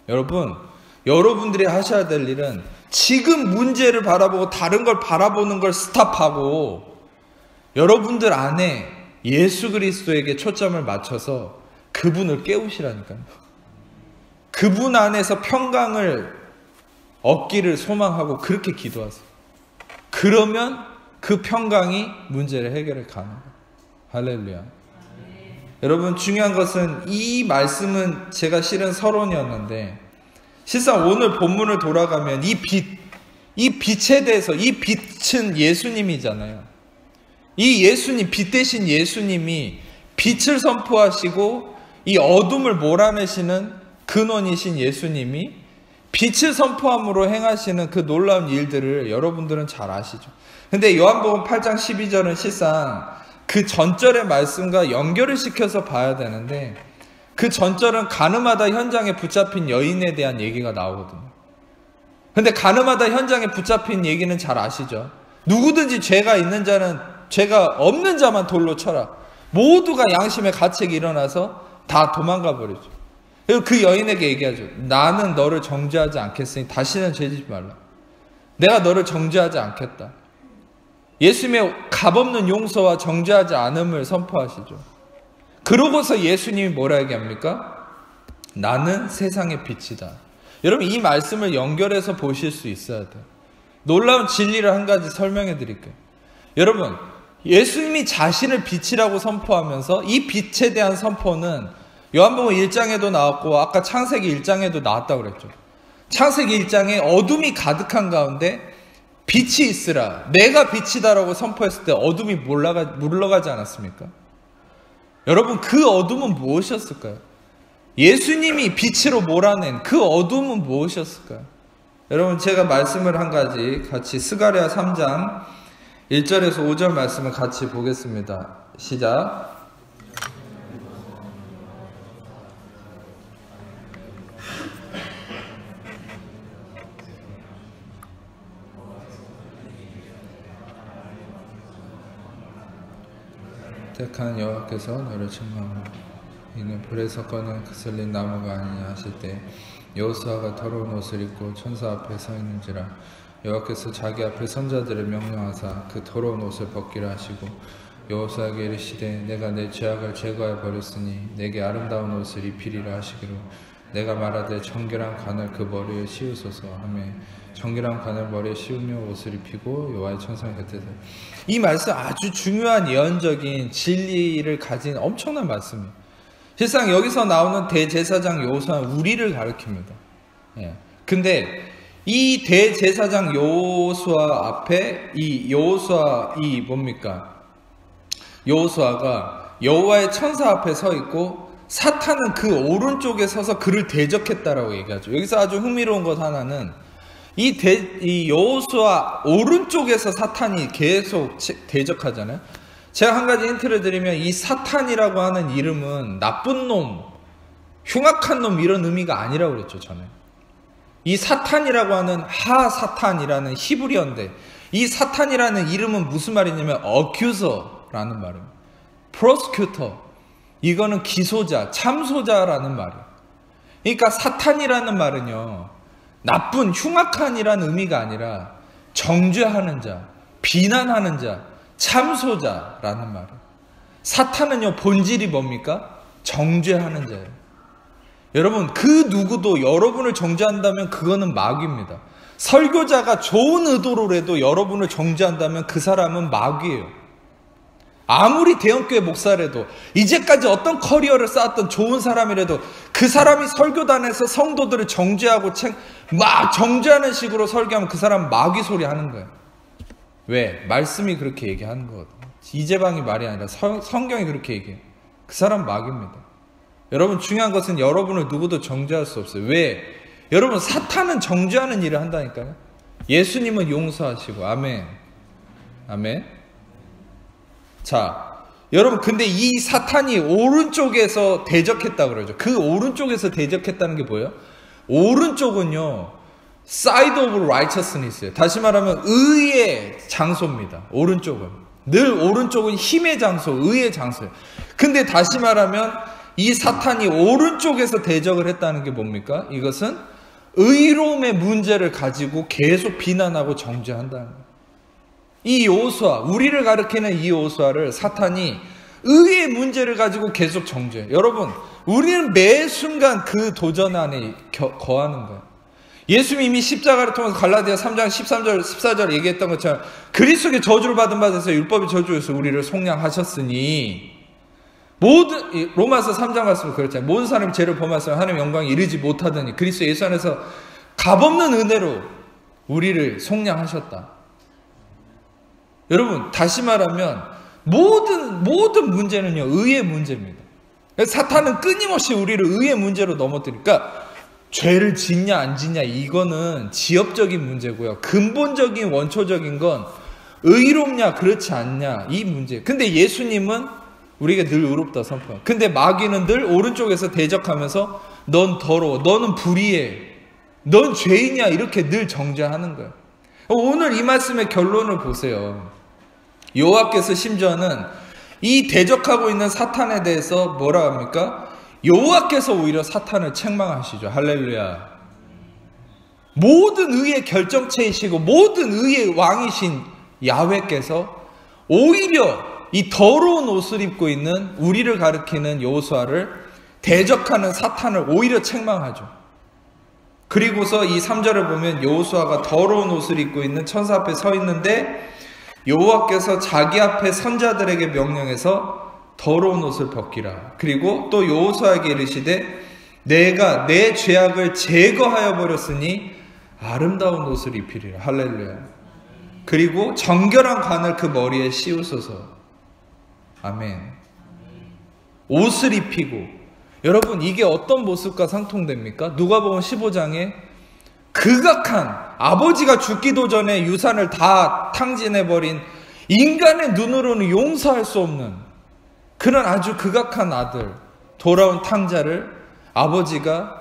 거예요. 여러분들이 하셔야 될 일은 지금 문제를 바라보고 다른 걸 바라보는 걸 스탑하고, 여러분들 안에 예수 그리스도에게 초점을 맞춰서 그분을 깨우시라니까요. 그분 안에서 평강을 얻기를 소망하고 그렇게 기도하세요. 그러면 그 평강이 문제를 해결해 가는 거예요. 할렐루야. 여러분, 중요한 것은 이 말씀은 제가 실은 서론이었는데, 실상 오늘 본문을 돌아가면 이 빛에 대해서, 이 빛은 예수님이잖아요. 이 예수님, 빛 대신 예수님이 빛을 선포하시고 이 어둠을 몰아내시는 근원이신 예수님이 빛을 선포함으로 행하시는 그 놀라운 일들을 여러분들은 잘 아시죠. 근데 요한복음 8장 12절은 실상 그 전절의 말씀과 연결을 시켜서 봐야 되는데, 그 전절은 가늠하다 현장에 붙잡힌 여인에 대한 얘기가 나오거든요. 근데 가늠하다 현장에 붙잡힌 얘기는 잘 아시죠? 누구든지 죄가 있는 자는 죄가 없는 자만 돌로 쳐라. 모두가 양심의 가책이 일어나서 다 도망가 버리죠. 그리고 그 여인에게 얘기하죠. 나는 너를 정죄하지 않겠으니 다시는 죄짓지 말라. 내가 너를 정죄하지 않겠다. 예수님의 값없는 용서와 정죄하지 않음을 선포하시죠. 그러고서 예수님이 뭐라 얘기합니까? 나는 세상의 빛이다. 여러분, 이 말씀을 연결해서 보실 수 있어야 돼요. 놀라운 진리를 한 가지 설명해 드릴게요. 여러분, 예수님이 자신을 빛이라고 선포하면서 이 빛에 대한 선포는 요한복음 1장에도 나왔고 아까 창세기 1장에도 나왔다고 그랬죠. 창세기 1장에 어둠이 가득한 가운데 빛이 있으라, 내가 빛이다라고 선포했을 때 어둠이 물러가지 않았습니까? 여러분, 그 어둠은 무엇이었을까요? 예수님이 빛으로 몰아낸 그 어둠은 무엇이었을까요? 여러분, 제가 말씀을 한 가지 같이 스가랴 3장 1절에서 5절 말씀을 같이 보겠습니다. 시작. 택한 여호와께서 너를 책망하라. 이는 불에서 꺼낸 그슬린 나무가 아니냐 하실 때 여호수아가 더러운 옷을 입고 천사 앞에 서 있는지라. 여호와께서 자기 앞에 선자들을 명령하사 그 더러운 옷을 벗기라 하시고 여호수아에게 이르시되 내가 내 죄악을 제거해 버렸으니 내게 아름다운 옷을 입히리라 하시기로 내가 말하되 정결한 관을 그 머리에 씌우소서 하며 정결한 관을 머리에 씌우며 옷을 입히고 여호와의 천상 곁에서. 이 말씀 아주 중요한 예언적인 진리를 가진 엄청난 말씀이에요. 실상 여기서 나오는 대제사장 여호수아는 우리를 가리킵니다. 예. 근데 이 대제사장 여호수아 앞에 이 여호수아 이 뭡니까? 여호수아가 여호와의 천사 앞에 서 있고 사탄은 그 오른쪽에 서서 그를 대적했다라고 얘기하죠. 여기서 아주 흥미로운 것 하나는 이 여호수아 오른쪽에서 사탄이 계속 대적하잖아요. 제가 한 가지 힌트를 드리면 이 사탄이라고 하는 이름은 나쁜 놈, 흉악한 놈 이런 의미가 아니라고 그랬죠. 전에 이 사탄이라고 하는 하사탄이라는 히브리어인데 이 사탄이라는 이름은 무슨 말이냐면 accuser라는 말입니다. prosecutor, 이거는 기소자, 참소자라는 말이에요. 그러니까 사탄이라는 말은요, 나쁜 흉악한이라는 의미가 아니라 정죄하는 자, 비난하는 자, 참소자라는 말이에요. 사탄은요, 본질이 뭡니까? 정죄하는 자예요. 여러분, 그 누구도 여러분을 정죄한다면 그거는 마귀입니다. 설교자가 좋은 의도로 해도 여러분을 정죄한다면 그 사람은 마귀예요. 아무리 대형교회 목사라도, 이제까지 어떤 커리어를 쌓았던 좋은 사람이라도 그 사람이 설교단에서 성도들을 정죄하고 막 정죄하는 식으로 설교하면 그 사람은 마귀 소리 하는 거예요. 왜? 말씀이 그렇게 얘기하는 거거든요. 이재방이 말이 아니라 성경이 그렇게 얘기해요. 그 사람 마귀입니다. 여러분, 중요한 것은 여러분을 누구도 정죄할 수 없어요. 왜? 여러분, 사탄은 정죄하는 일을 한다니까요. 예수님은 용서하시고. 아멘. 아멘. 자, 여러분, 근데 이 사탄이 오른쪽에서 대적했다고 그러죠. 그 오른쪽에서 대적했다는 게 뭐예요? 오른쪽은요, side of righteousness예요. 다시 말하면 의의 장소입니다. 오른쪽은 늘 오른쪽은 힘의 장소, 의의 장소예요. 근데 다시 말하면 이 사탄이 오른쪽에서 대적을 했다는 게 뭡니까? 이것은 의로움의 문제를 가지고 계속 비난하고 정죄한다는 거예요. 이 여호수아, 우리를 가리키는 이 여호수아를 사탄이 의의 문제를 가지고 계속 정죄해요. 여러분, 우리는 매 순간 그 도전 안에 거하는 거예요. 예수님이 십자가를 통해서 갈라디아 3장 13절 14절 얘기했던 것처럼 그리스도의 저주를 받은 바 되서 율법의 저주에서 우리를 속량하셨으니, 모든 로마서 3장 말씀을 그랬잖아요. 모든 사람이 죄를 범하였으면 하나님의 영광에 이르지 못하더니 그리스도 예수 안에서 값없는 은혜로 우리를 속량하셨다. 여러분, 다시 말하면 모든 문제는요, 의의 문제입니다. 사탄은 끊임없이 우리를 의의 문제로 넘어뜨리니까 죄를 짓냐 안 짓냐 이거는 지엽적인 문제고요. 근본적인 원초적인 건 의롭냐 그렇지 않냐 이 문제. 근데 예수님은 우리가 늘 의롭다 선포해요. 근데 마귀는 늘 오른쪽에서 대적하면서 넌 더러워, 너는 불의해, 넌 죄인이야. 이렇게 늘 정죄하는 거예요. 오늘 이 말씀의 결론을 보세요. 여호와께서 심지어는 이 대적하고 있는 사탄에 대해서 뭐라 합니까? 여호와께서 오히려 사탄을 책망하시죠. 할렐루야. 모든 의의 결정체이시고 모든 의의 왕이신 야훼께서 오히려 이 더러운 옷을 입고 있는 우리를 가리키는 여호수아를 대적하는 사탄을 오히려 책망하죠. 그리고서 이 3절을 보면 여호수아가 더러운 옷을 입고 있는 천사 앞에 서 있는데 여호와께서 자기 앞에 선자들에게 명령해서 더러운 옷을 벗기라. 그리고 또 여호수아에게 이르시되 내가 내 죄악을 제거하여 버렸으니 아름다운 옷을 입히리라. 할렐루야. 그리고 정결한 관을 그 머리에 씌우소서. 아멘. 옷을 입히고, 여러분 이게 어떤 모습과 상통됩니까? 누가복음 15장에 극악한, 아버지가 죽기도 전에 유산을 다 탕진해버린 인간의 눈으로는 용서할 수 없는 그런 아주 극악한 아들, 돌아온 탕자를 아버지가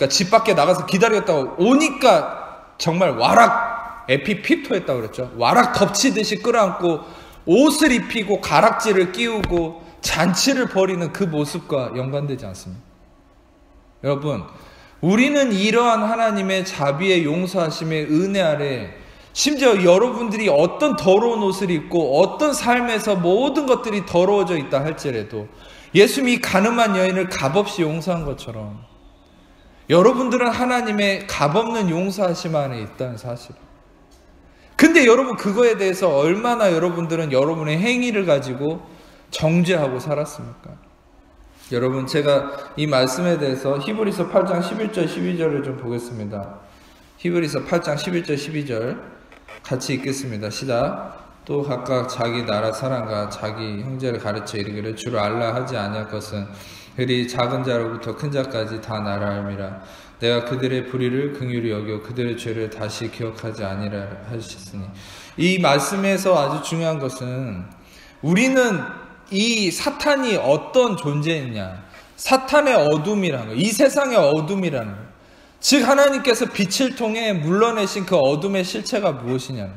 집 밖에 나가서 기다렸다고 오니까 정말 와락 에피핍토했다고 그랬죠. 와락 덮치듯이 끌어안고 옷을 입히고 가락지를 끼우고 잔치를 벌이는 그 모습과 연관되지 않습니다. 여러분, 우리는 이러한 하나님의 자비의 용서하심의 은혜 아래, 심지어 여러분들이 어떤 더러운 옷을 입고 어떤 삶에서 모든 것들이 더러워져 있다 할지라도 예수님이 가늠한 여인을 값없이 용서한 것처럼 여러분들은 하나님의 값없는 용서하심 안에 있다는 사실. 근데 여러분, 그거에 대해서 얼마나 여러분들은 여러분의 행위를 가지고 정죄하고 살았습니까? 여러분, 제가 이 말씀에 대해서 히브리서 8장 11절 12절을 좀 보겠습니다. 히브리서 8장 11절 12절 같이 읽겠습니다. 시작. 또 각각 자기 나라 사람과 자기 형제를 가르쳐 이르기를 주를 알라 하지 아니할 것은 그리 작은 자로부터 큰 자까지 다 나라 알미라. 내가 그들의 불의를 긍휼히 여겨 그들의 죄를 다시 기억하지 아니라 하셨으니. 이 말씀에서 아주 중요한 것은 우리는 이 사탄이 어떤 존재냐, 사탄의 어둠이라는 거, 이 세상의 어둠이라는 거, 즉 하나님께서 빛을 통해 물러내신 그 어둠의 실체가 무엇이냐,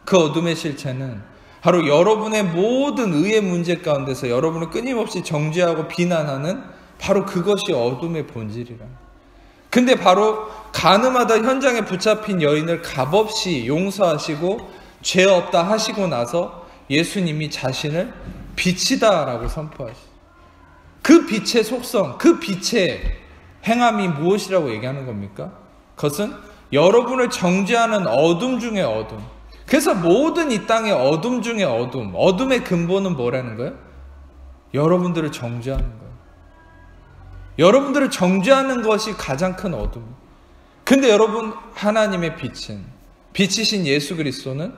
그 어둠의 실체는 바로 여러분의 모든 의의 문제 가운데서 여러분을 끊임없이 정죄하고 비난하는 바로 그것이 어둠의 본질이라. 근데 바로 간음하다 현장에 붙잡힌 여인을 값없이 용서하시고 죄 없다 하시고 나서 예수님이 자신을 빛이다 라고 선포하시죠. 그 빛의 속성, 그 빛의 행함이 무엇이라고 얘기하는 겁니까? 그것은 여러분을 정죄하는 어둠 중에 어둠. 그래서 모든 이 땅의 어둠 중에 어둠, 어둠의 근본은 뭐라는 거예요? 여러분들을 정죄하는 거예요. 여러분들을 정죄하는 것이 가장 큰 어둠. 근데 여러분, 하나님의 빛은, 빛이신 예수 그리스도는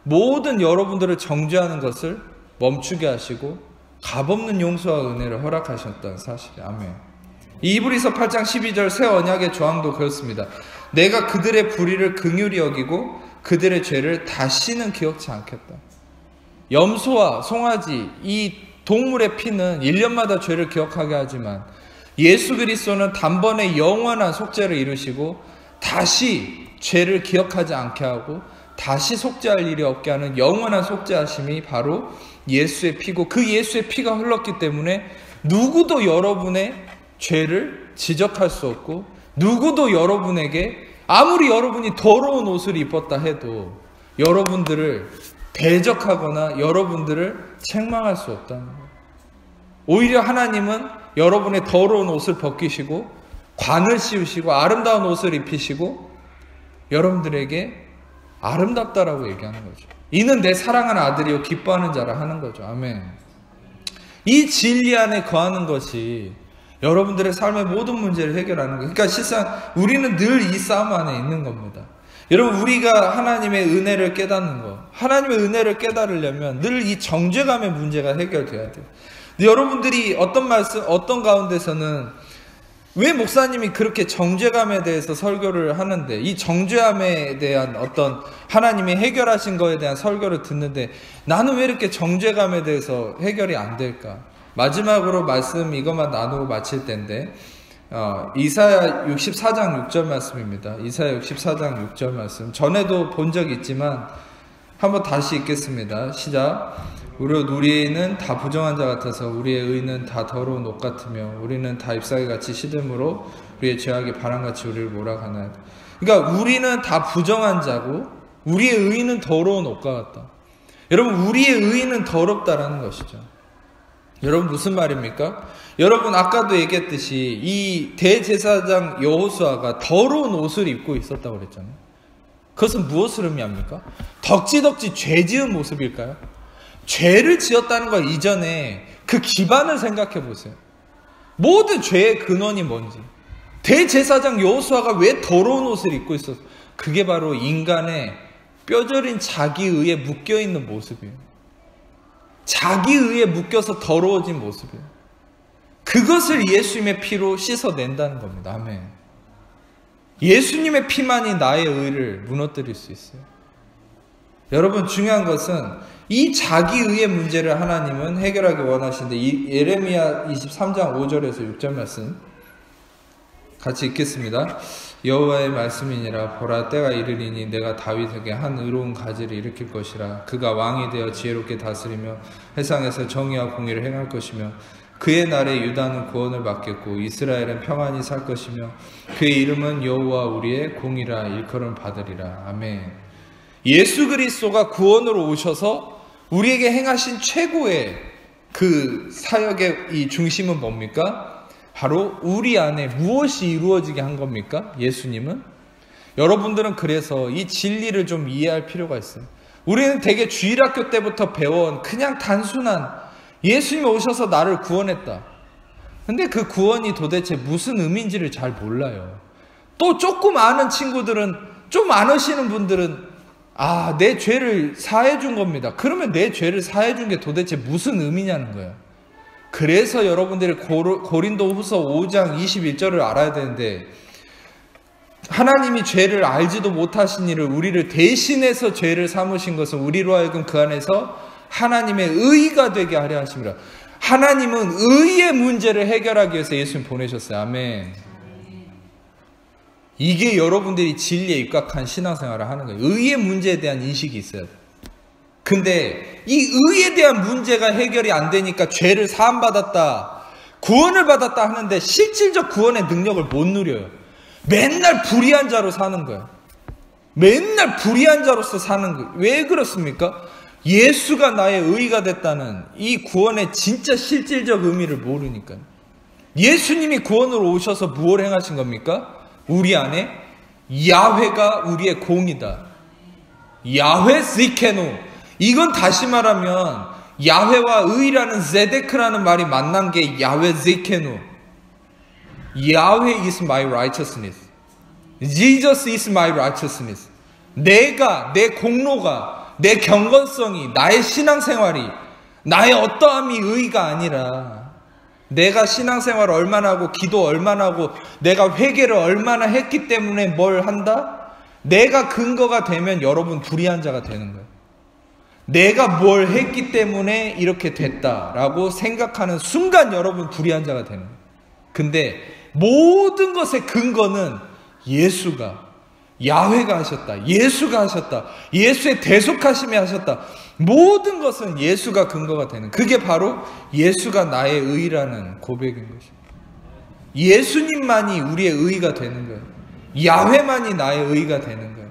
모든 여러분들을 정죄하는 것을 멈추게 하시고 값없는 용서와 은혜를 허락하셨다는 사실이에요. 아멘. 이 히브리서 8장 12절 새 언약의 조항도 그렇습니다. 내가 그들의 불의를 긍휼히 여기고 그들의 죄를 다시는 기억치 않겠다. 염소와 송아지, 이 동물의 피는 1년마다 죄를 기억하게 하지만 예수 그리스도는 단번에 영원한 속죄를 이루시고 다시 죄를 기억하지 않게 하고 다시 속죄할 일이 없게 하는 영원한 속죄하심이 바로 예수의 피고, 그 예수의 피가 흘렀기 때문에 누구도 여러분의 죄를 지적할 수 없고 누구도 여러분에게 아무리 여러분이 더러운 옷을 입었다 해도 여러분들을 대적하거나 여러분들을 책망할 수 없다는 거예요. 오히려 하나님은 여러분의 더러운 옷을 벗기시고 관을 씌우시고 아름다운 옷을 입히시고 여러분들에게 아름답다라고 얘기하는 거죠. 이는 내 사랑하는 아들이요 기뻐하는 자라 하는 거죠. 아멘. 이 진리 안에 거하는 것이 여러분들의 삶의 모든 문제를 해결하는 거예요. 그러니까 실상 우리는 늘 이 싸움 안에 있는 겁니다. 여러분, 우리가 하나님의 은혜를 깨닫는 거, 하나님의 은혜를 깨달으려면 늘 이 정죄감의 문제가 해결돼야 돼요. 근데 여러분들이 어떤 가운데서는 왜 목사님이 그렇게 정죄감에 대해서 설교를 하는데, 이 정죄감에 대한 어떤 하나님이 해결하신 거에 대한 설교를 듣는데 나는 왜 이렇게 정죄감에 대해서 해결이 안 될까? 마지막으로 말씀 이것만 나누고 마칠 텐데, 이사야 64장 6절 말씀입니다. 이사야 64장 6절 말씀. 전에도 본 적이 있지만 한번 다시 읽겠습니다. 시작. 우리는 다 부정한 자 같아서 우리의 의는 다 더러운 옷 같으며 우리는 다 잎사귀 같이 시들므로 우리의 죄악이 바람같이 우리를 몰아가나이다. 그러니까 우리는 다 부정한 자고 우리의 의는 더러운 옷과 같다. 여러분, 우리의 의는 더럽다라는 것이죠. 여러분, 무슨 말입니까? 여러분, 아까도 얘기했듯이 이 대제사장 여호수아가 더러운 옷을 입고 있었다고 그랬잖아요. 그것은 무엇을 의미합니까? 덕지덕지 죄 지은 모습일까요? 죄를 지었다는 것 이전에 그 기반을 생각해 보세요. 모든 죄의 근원이 뭔지. 대제사장 여호수아가 왜 더러운 옷을 입고 있었어? 그게 바로 인간의 뼈저린 자기의에 묶여있는 모습이에요. 자기의에 묶여서 더러워진 모습이에요. 그것을 예수님의 피로 씻어낸다는 겁니다. 아멘. 예수님의 피만이 나의 의를 무너뜨릴 수 있어요. 여러분, 중요한 것은 이 자기의의 문제를 하나님은 해결하기 원하시는데, 이 예레미야 23장 5절에서 6절 말씀 같이 읽겠습니다. 여호와의 말씀이니라. 보라, 때가 이르리니 내가 다윗에게 한 의로운 가지를 일으킬 것이라. 그가 왕이 되어 지혜롭게 다스리며 세상에서 정의와 공의를 행할 것이며 그의 날에 유다는 구원을 받겠고 이스라엘은 평안히 살 것이며 그의 이름은 여호와 우리의 공이라 일컬음을 받으리라. 아멘. 예수 그리스도가 구원으로 오셔서 우리에게 행하신 최고의 그 사역의 이 중심은 뭡니까? 바로 우리 안에 무엇이 이루어지게 한 겁니까? 예수님은? 여러분들은 그래서 이 진리를 좀 이해할 필요가 있어요. 우리는 되게 주일학교 때부터 배워온 그냥 단순한 예수님이 오셔서 나를 구원했다. 근데 그 구원이 도대체 무슨 의미인지를 잘 몰라요. 또 조금 아는 친구들은, 좀 안 아시는 분들은 내 죄를 사해 준 겁니다. 그러면 내 죄를 사해 준 게 도대체 무슨 의미냐는 거예요. 그래서 여러분들이 고린도 후서 5장 21절을 알아야 되는데, 하나님이 죄를 알지도 못하신 이를 우리를 대신해서 죄를 삼으신 것은 우리로 하여금 그 안에서 하나님의 의가 되게 하려 하심이라. 하나님은 의의 문제를 해결하기 위해서 예수님 보내셨어요. 아멘. 이게 여러분들이 진리에 입각한 신앙생활을 하는 거예요. 의의 문제에 대한 인식이 있어야 돼요. 근데 이 의에 대한 문제가 해결이 안 되니까 죄를 사함받았다, 구원을 받았다 하는데 실질적 구원의 능력을 못 누려요. 맨날 불의한 자로 사는 거예요. 맨날 불의한 자로서 사는 거예요. 왜 그렇습니까? 예수가 나의 의가 됐다는 이 구원의 진짜 실질적 의미를 모르니까요. 예수님이 구원으로 오셔서 무엇을 행하신 겁니까? 우리 안에 야훼가 우리의 공이다. 야훼 지케노. 이건 다시 말하면 야훼와 의라는 제데크라는 말이 만난 게 야훼 지케노. 야훼 is my righteousness. Jesus is my righteousness. 내가, 내 공로가, 내 경건성이, 나의 신앙생활이, 나의 어떠함이 의가 아니라 내가 신앙생활을 얼마나 하고 기도 얼마나 하고 내가 회개를 얼마나 했기 때문에 뭘 한다? 내가 근거가 되면 여러분 불의한 자가 되는 거예요. 내가 뭘 했기 때문에 이렇게 됐다라고 생각하는 순간 여러분 불의한 자가 되는 거예요. 근데 모든 것의 근거는 예수가, 야훼가 하셨다, 예수가 하셨다, 예수의 대속하심이 하셨다. 모든 것은 예수가 근거가 되는, 그게 바로 예수가 나의 의라는 고백인 것입니다. 예수님만이 우리의 의가 되는 거예요. 야훼만이 나의 의가 되는 거예요.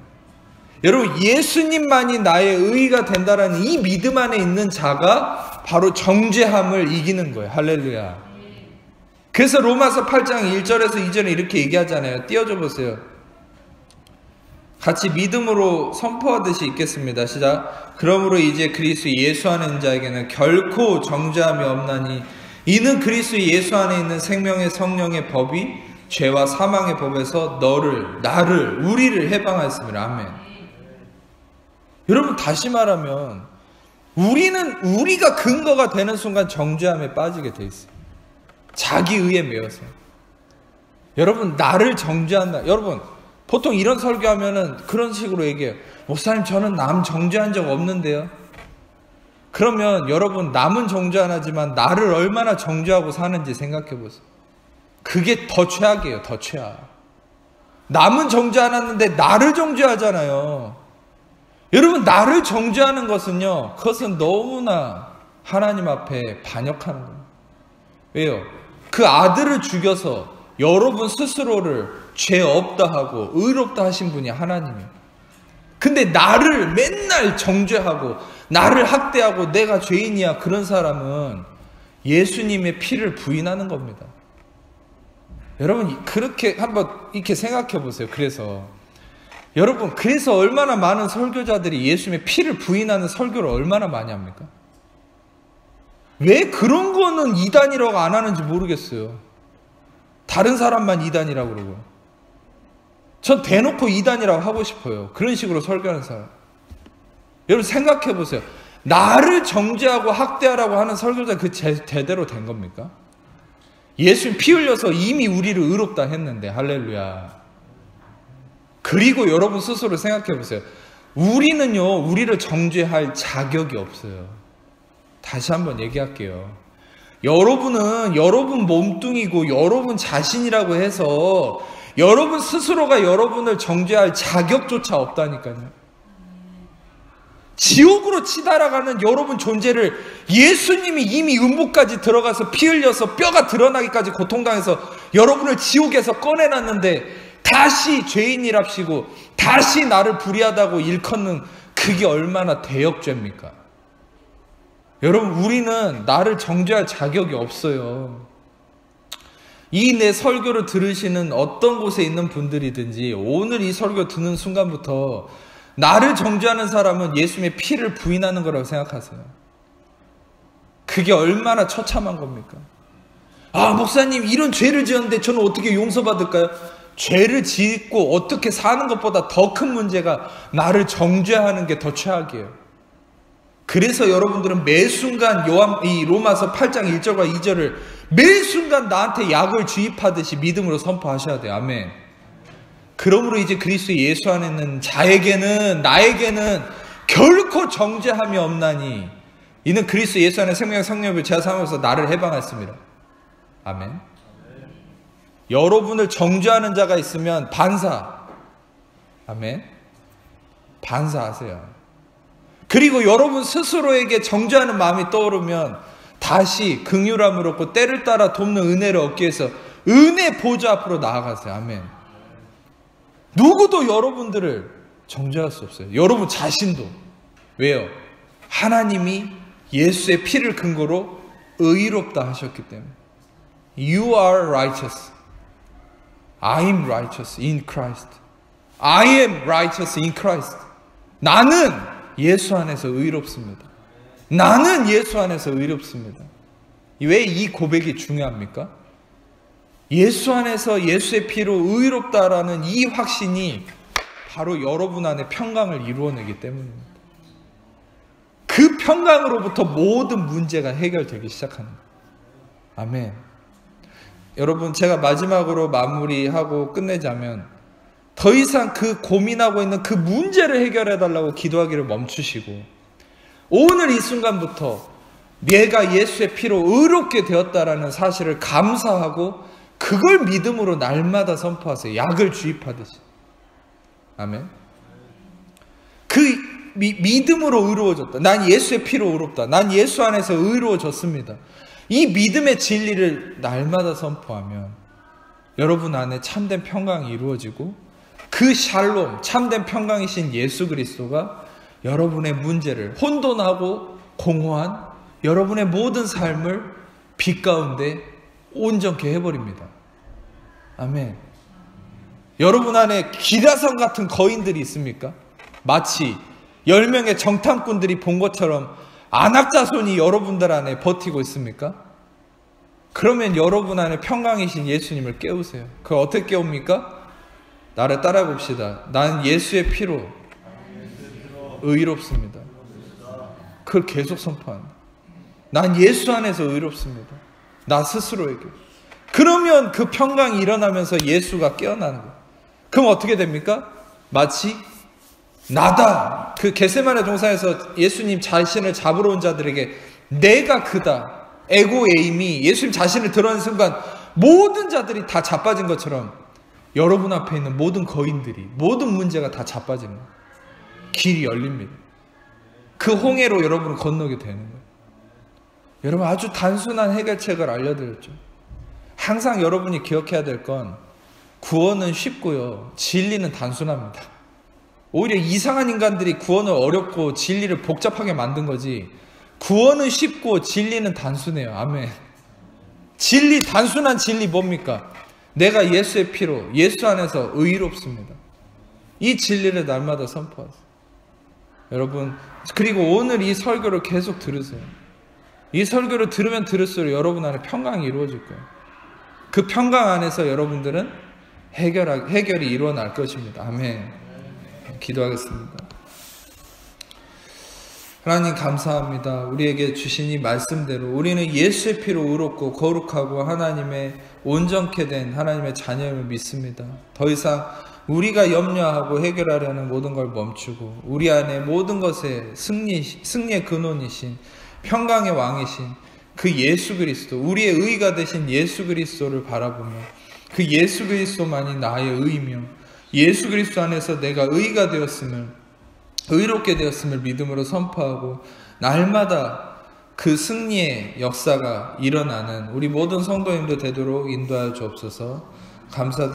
여러분, 예수님만이 나의 의가 된다라는 이 믿음 안에 있는 자가 바로 정죄함을 이기는 거예요. 할렐루야. 그래서 로마서 8장 1절에서 2절에 이렇게 얘기하잖아요. 띄워줘 보세요. 같이 믿음으로 선포하듯이 읽겠습니다. 시작. 그러므로 이제 그리스도 예수 안에 있는 자에게는 결코 정죄함이 없나니 이는 그리스도 예수 안에 있는 생명의 성령의 법이 죄와 사망의 법에서 나를 우리를 해방하였습니다. 아멘. 여러분, 다시 말하면 우리가 근거가 되는 순간 정죄함에 빠지게 돼 있어요. 자기 의에 매여서. 여러분, 나를 정죄한다. 여러분, 보통 이런 설교하면은 그런 식으로 얘기해요. 목사님, 저는 남 정죄한 적 없는데요. 그러면 여러분, 남은 정죄 안 하지만 나를 얼마나 정죄하고 사는지 생각해 보세요. 그게 더 최악이에요. 더 최악. 남은 정죄 안 했는데 나를 정죄하잖아요. 여러분, 나를 정죄하는 것은요, 그것은 너무나 하나님 앞에 반역하는 겁니다. 왜요? 그 아들을 죽여서 여러분 스스로를 죄 없다 하고 의롭다 하신 분이 하나님이에요. 근데 나를 맨날 정죄하고 나를 학대하고 내가 죄인이야, 그런 사람은 예수님의 피를 부인하는 겁니다. 여러분, 그렇게 한번 이렇게 생각해 보세요. 그래서 얼마나 많은 설교자들이 예수님의 피를 부인하는 설교를 얼마나 많이 합니까? 왜 그런 거는 이단이라고 안 하는지 모르겠어요. 다른 사람만 이단이라고 그러고. 전 대놓고 이단이라고 하고 싶어요. 그런 식으로 설교하는 사람. 여러분, 생각해 보세요. 나를 정죄하고 학대하라고 하는 설교자, 그 제대로 된 겁니까? 예수님 피 흘려서 이미 우리를 의롭다 했는데, 할렐루야. 그리고 여러분 스스로 생각해 보세요. 우리는요, 우리를 정죄할 자격이 없어요. 다시 한번 얘기할게요. 여러분은 여러분 몸뚱이고 여러분 자신이라고 해서 여러분 스스로가 여러분을 정죄할 자격조차 없다니까요. 지옥으로 치달아가는 여러분 존재를 예수님이 이미 음부까지 들어가서 피 흘려서 뼈가 드러나기까지 고통당해서 여러분을 지옥에서 꺼내놨는데 다시 죄인이랍시고 다시 나를 불의하다고 일컫는, 그게 얼마나 대역죄입니까? 여러분, 우리는 나를 정죄할 자격이 없어요. 이 내 설교를 들으시는 어떤 곳에 있는 분들이든지 오늘 이 설교 듣는 순간부터 나를 정죄하는 사람은 예수님의 피를 부인하는 거라고 생각하세요. 그게 얼마나 처참한 겁니까? 아, 목사님, 이런 죄를 지었는데 저는 어떻게 용서받을까요? 죄를 짓고 어떻게 사는 것보다 더 큰 문제가 나를 정죄하는 게 더 최악이에요. 그래서 여러분들은 매 순간 이 로마서 8장 1절과 2절을 매 순간 나한테 약을 주입하듯이 믿음으로 선포하셔야 돼요. 아멘. 그러므로 이제 그리스도 예수 안에 있는 자에게는, 나에게는 결코 정죄함이 없나니 이는 그리스도 예수 안에 생명의 성령을 제가 삼아서 나를 해방했습니다. 아멘. 여러분을 정죄하는 자가 있으면 반사. 아멘. 반사하세요. 그리고 여러분 스스로에게 정죄하는 마음이 떠오르면 다시 긍휼함을 얻고 때를 따라 돕는 은혜를 얻기 위해서 은혜 보좌 앞으로 나아가세요. 아멘. 누구도 여러분들을 정죄할 수 없어요. 여러분 자신도. 왜요? 하나님이 예수의 피를 근거로 의롭다 하셨기 때문에. You are righteous. I am righteous in Christ. I am righteous in Christ. 나는 예수 안에서 의롭습니다. 나는 예수 안에서 의롭습니다. 왜 이 고백이 중요합니까? 예수 안에서 예수의 피로 의롭다라는 이 확신이 바로 여러분 안에 평강을 이루어내기 때문입니다. 그 평강으로부터 모든 문제가 해결되기 시작합니다. 아멘. 여러분, 제가 마지막으로 마무리하고 끝내자면 더 이상 그 고민하고 있는 그 문제를 해결해달라고 기도하기를 멈추시고 오늘 이 순간부터 내가 예수의 피로 의롭게 되었다라는 사실을 감사하고 그걸 믿음으로 날마다 선포하세요. 약을 주입하듯이. 아멘. 그 믿음으로 의로워졌다. 난 예수의 피로 의롭다. 난 예수 안에서 의로워졌습니다. 이 믿음의 진리를 날마다 선포하면 여러분 안에 참된 평강이 이루어지고 그 샬롬, 참된 평강이신 예수 그리스도가 여러분의 문제를, 혼돈하고 공허한 여러분의 모든 삶을 빛 가운데 온전케 해버립니다. 아멘. 여러분 안에 기라성 같은 거인들이 있습니까? 마치 10명의 정탐꾼들이 본 것처럼 안악자손이 여러분들 안에 버티고 있습니까? 그러면 여러분 안에 평강이신 예수님을 깨우세요. 그걸 어떻게 깨웁니까? 나를 따라 봅시다. 난 예수의 피로 의롭습니다. 그걸 계속 선포한다. 난 예수 안에서 의롭습니다. 나 스스로에게. 그러면 그 평강이 일어나면서 예수가 깨어나는 거예요. 그럼 어떻게 됩니까? 마치 나다. 그 겟세마네 동산에서 예수님 자신을 잡으러 온 자들에게 내가 그다. 에고 에임이 예수님 자신을 드러낸 순간 모든 자들이 다 자빠진 것처럼 여러분 앞에 있는 모든 거인들이, 모든 문제가 다 자빠진 거예요. 길이 열립니다. 그 홍해로 여러분은 건너게 되는 거예요. 여러분, 아주 단순한 해결책을 알려드렸죠. 항상 여러분이 기억해야 될 건 구원은 쉽고요, 진리는 단순합니다. 오히려 이상한 인간들이 구원을 어렵고 진리를 복잡하게 만든 거지, 구원은 쉽고 진리는 단순해요. 아멘. 진리, 단순한 진리 뭡니까? 내가 예수의 피로, 예수 안에서 의롭습니다. 이 진리를 날마다 선포하세요. 여러분, 그리고 오늘 이 설교를 계속 들으세요. 이 설교를 들으면 들을수록 여러분 안에 평강이 이루어질 거예요. 그 평강 안에서 여러분들은 해결이 일어날 것입니다. 아멘. 기도하겠습니다. 하나님 감사합니다. 우리에게 주신 이 말씀대로 우리는 예수의 피로 의롭고 거룩하고 하나님의 온전케 된 하나님의 자녀임을 믿습니다. 더 이상 우리가 염려하고 해결하려는 모든 걸 멈추고 우리 안에 모든 것의 승리의 근원이신 평강의 왕이신 그 예수 그리스도, 우리의 의가 되신 예수 그리스도를 바라보며 그 예수 그리스도만이 나의 의이며 예수 그리스도 안에서 내가 의가 되었음을, 의롭게 되었음을 믿음으로 선포하고 날마다 그 승리의 역사가 일어나는 우리 모든 성도님들 되도록 인도하여 주옵소서. 감사드립니다.